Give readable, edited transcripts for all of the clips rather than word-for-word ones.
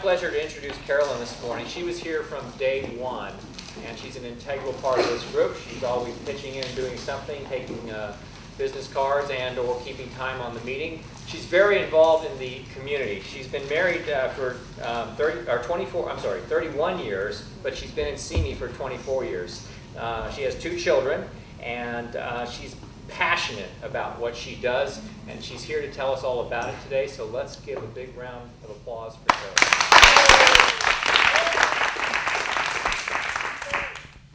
pleasure to introduce Carolyn this morning. She was here from day one, and she's an integral part of this group. She's always pitching in, doing something, taking business cards and or keeping time on the meeting. She's very involved in the community. She's been married for 31 years, but she's been in Simi for 24 years. She has 2 children, and she's passionate about what she does, and she's here to tell us all about it today. So let's give a big round of applause for Carolyn.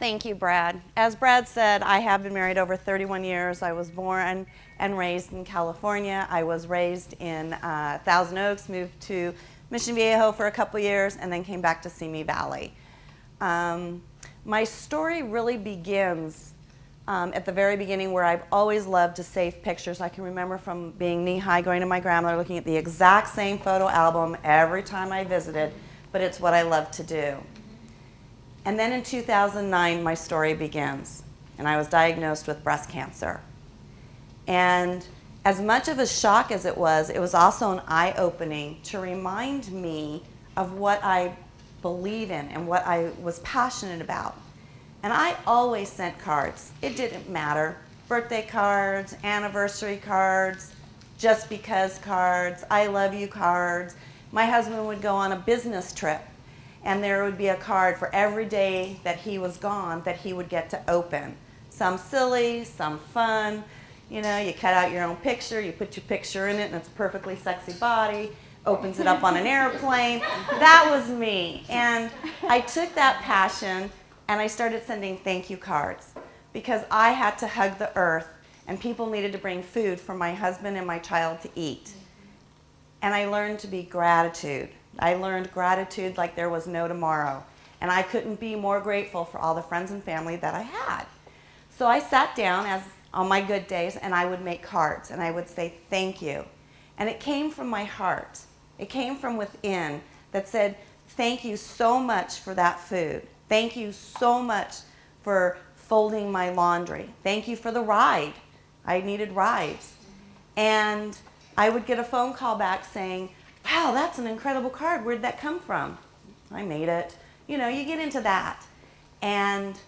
Thank you, Brad. As Brad said, I have been married over 31 years. I was born and raised in California. I was raised in Thousand Oaks, moved to Mission Viejo for a couple years, and then came back to Simi Valley. My story really begins at the very beginning, where I've always loved to save pictures. I can remember from being knee-high, going to my grandmother, looking at the exact same photo album every time I visited, but it's what I love to do. And then in 2009, my story begins, and I was diagnosed with breast cancer. And as much of a shock as it was also an eye-opening to remind me of what I believe in and what I was passionate about. And I always sent cards. It didn't matter. Birthday cards, anniversary cards, just because cards, I love you cards. My husband would go on a business trip, and there would be a card for every day that he was gone that he would get to open. Some silly, some fun. You know, you cut out your own picture, you put your picture in it, and it's a perfectly sexy body, opens it up on an airplane. That was me. And I took that passion and I started sending thank you cards, because I had to hug the earth, and people needed to bring food for my husband and my child to eat. And I learned to be gratitude. I learned gratitude like there was no tomorrow. And I couldn't be more grateful for all the friends and family that I had. So I sat down as on my good days, and I would make cards, and I would say thank you. And it came from my heart. It came from within that said, thank you so much for that food. Thank you so much for folding my laundry. Thank you for the ride. I needed rides. And I would get a phone call back saying, wow, that's an incredible card. Where'd that come from? I made it. You know, you get into that. And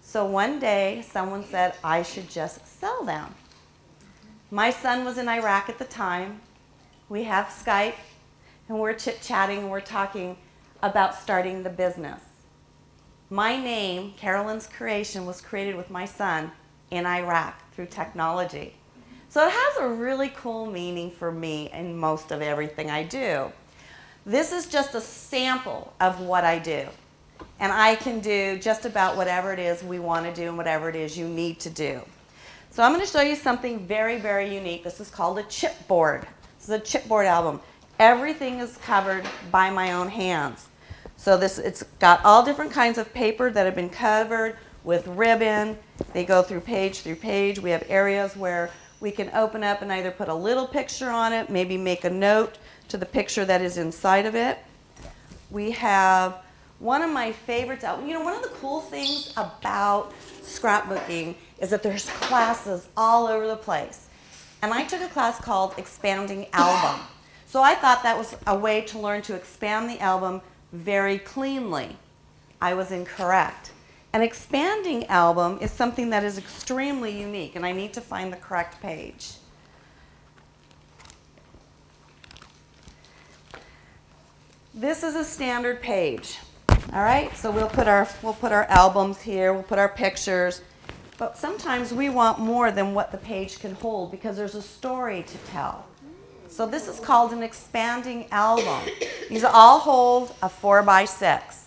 so one day, someone said I should just sell them. My son was in Iraq at the time. We have Skype, and we're chit-chatting, and we're talking about starting the business. My name, Carolyns Creation, was created with my son in Iraq through technology. So it has a really cool meaning for me in most of everything I do. This is just a sample of what I do. And I can do just about whatever it is we want to do and whatever it is you need to do. So I'm going to show you something very, very unique. This is called a chipboard. This is a chipboard album. Everything is covered by my own hands. So it's got all different kinds of paper that have been covered with ribbon. They go through page. We have areas where we can open up and either put a little picture on it, maybe make a note to the picture that is inside of it. We have one of my favorites. You know, one of the cool things about scrapbooking is that there's classes all over the place. And I took a class called Expanding Album. So I thought that was a way to learn to expand the album very cleanly. I was incorrect. An expanding album is something that is extremely unique, and I need to find the correct page. This is a standard page. All right, so we'll put our albums here, we'll put our pictures, but sometimes we want more than what the page can hold because there's a story to tell. So this is called an expanding album. These all hold a 4x6,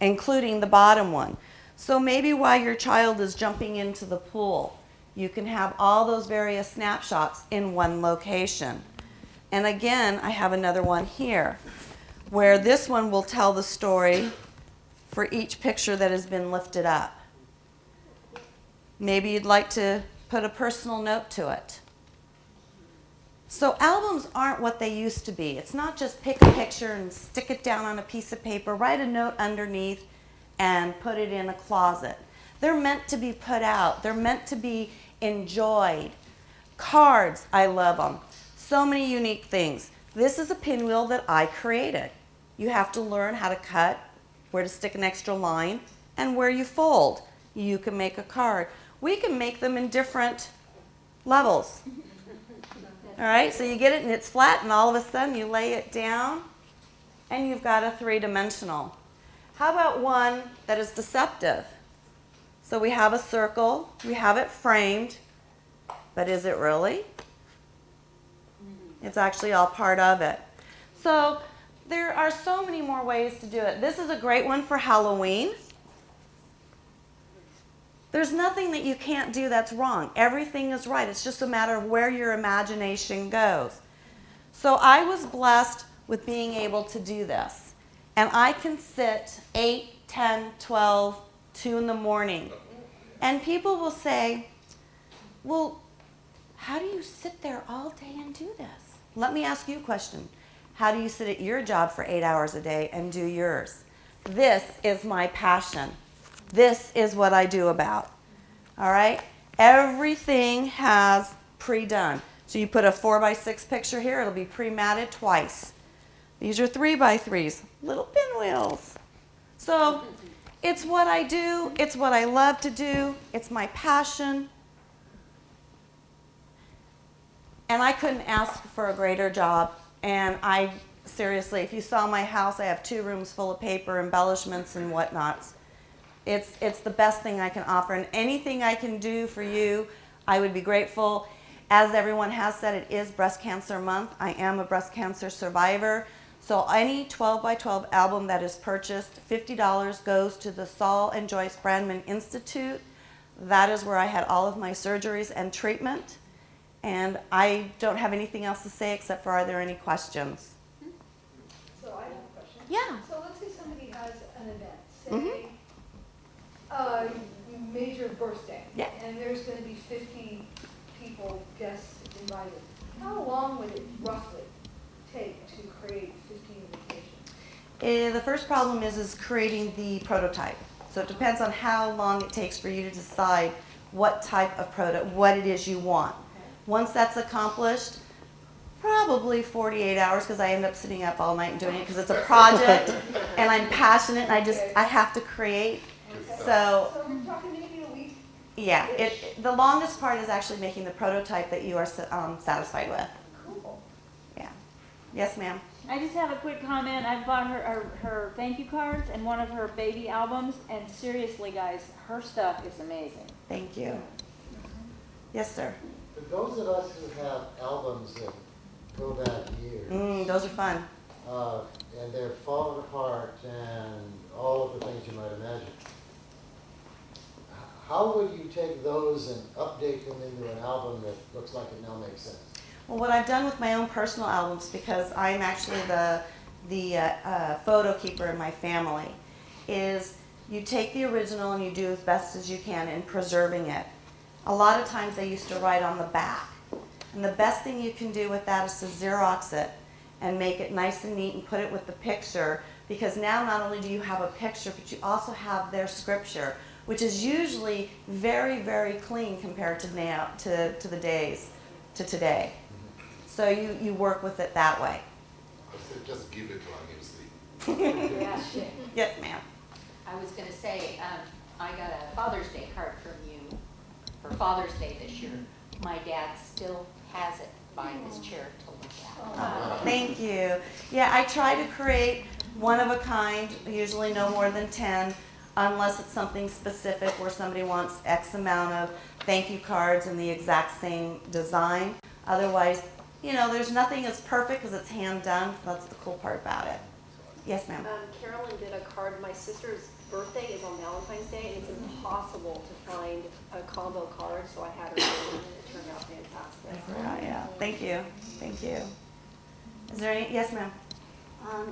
including the bottom one. So maybe while your child is jumping into the pool, you can have all those various snapshots in one location. And again, I have another one here, where this one will tell the story for each picture that has been lifted up. Maybe you'd like to put a personal note to it. So albums aren't what they used to be. It's not just pick a picture and stick it down on a piece of paper, write a note underneath, and put it in a closet. They're meant to be put out. They're meant to be enjoyed. Cards, I love them. So many unique things. This is a pinwheel that I created. You have to learn how to cut, where to stick an extra line, and where you fold. You can make a card. We can make them in different levels. All right, so you get it and it's flat, and all of a sudden you lay it down and you've got a three-dimensional. How about one that is deceptive? So we have a circle, we have it framed, but is it really? It's actually all part of it. So there are so many more ways to do it. This is a great one for Halloween. There's nothing that you can't do that's wrong. Everything is right. It's just a matter of where your imagination goes. So I was blessed with being able to do this. And I can sit 8, 10, 12, 2 in the morning. And people will say, well, how do you sit there all day and do this? Let me ask you a question. How do you sit at your job for 8 hours a day and do yours? This is my passion. This is what I do about. All right? Everything has pre-done. So you put a 4x6 picture here, it'll be pre-matted twice. These are 3x3s, little pinwheels. So it's what I do, it's what I love to do, it's my passion. And I couldn't ask for a greater job. And I, seriously, if you saw my house, I have 2 rooms full of paper, embellishments, and whatnots. It's the best thing I can offer. And anything I can do for you, I would be grateful. As everyone has said, it is Breast Cancer Month. I am a breast cancer survivor. So any 12x12 album that is purchased, $50 goes to the Saul and Joyce Brandman Institute. That is where I had all of my surgeries and treatment. And I don't have anything else to say except for, are there any questions? So I have a question. Yeah. So let's say somebody has an event, say, you made your birthday, Yeah. and there's going to be 50 people, guests invited. How long would it roughly take to create 50 invitations? The first problem is creating the prototype. So it depends on how long it takes for you to decide what type of product, what it is you want. Once that's accomplished, probably 48 hours, because I end up sitting up all night and doing it because it's a project and I'm passionate and I have to create. Okay. So we're talking maybe a week? yeah, the longest part is actually making the prototype that you are satisfied with. Cool. Yeah. Yes, ma'am. I just have a quick comment. I bought her thank you cards and one of her baby albums, and seriously, guys, her stuff is amazing. Thank you. Yes, sir. For those of us who have albums that go back years, Those are fun. and they're falling apart and all of the things you might imagine, how would you take those and update them into an album that looks like it now makes sense? Well, what I've done with my own personal albums, because I'm actually the photo keeper in my family, is you take the original and you do as best as you can in preserving it. A lot of times they used to write on the back. And the best thing you can do with that is to Xerox it and make it nice and neat and put it with the picture, because now not only do you have a picture, but you also have their scripture, which is usually very, very clean compared to now, to the days, to today. So you work with it that way. I said, just give it to him, see. Yeah. Yes, ma'am. I was going to say, I got a Father's Day card from you for Father's Day this year. My dad still has it by his chair to look at. Thank you. Yeah, I try to create one of a kind, usually no more than 10, unless it's something specific where somebody wants X amount of thank you cards in the exact same design. Otherwise, you know, there's nothing as perfect because it's hand done. That's the cool part about it. Yes, ma'am. Carolyn did a card. My sister's birthday is on Valentine's Day, and it's impossible to find a combo card, so I had her do it, and it turned out fantastic. Yeah, thank you. Thank you. Is there any? Yes, ma'am.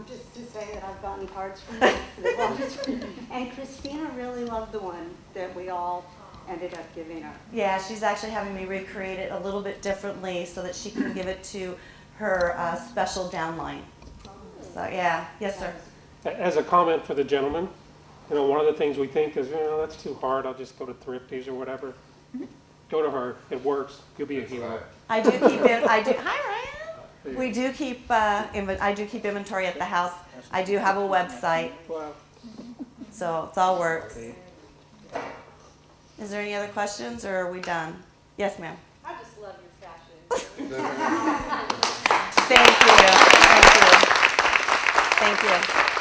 Just to say that I've gotten cards from you. And Christina really loved the one that we all ended up giving her. Yeah, she's actually having me recreate it a little bit differently so that she can give it to her special downline. So yeah, yes, sir. As a comment for the gentleman, you know, one of the things we think is, you know, that's too hard. I'll just go to Thrifties or whatever. Go to her. It works. You'll be a hero. I do keep it. I do. Hi, Ryan. We do keep, I do keep inventory at the house. I do have a website, Wow. so it's all works. Is there any other questions, or are we done? Yes, ma'am. I just love your fashion. Thank you. Thank you. Thank you.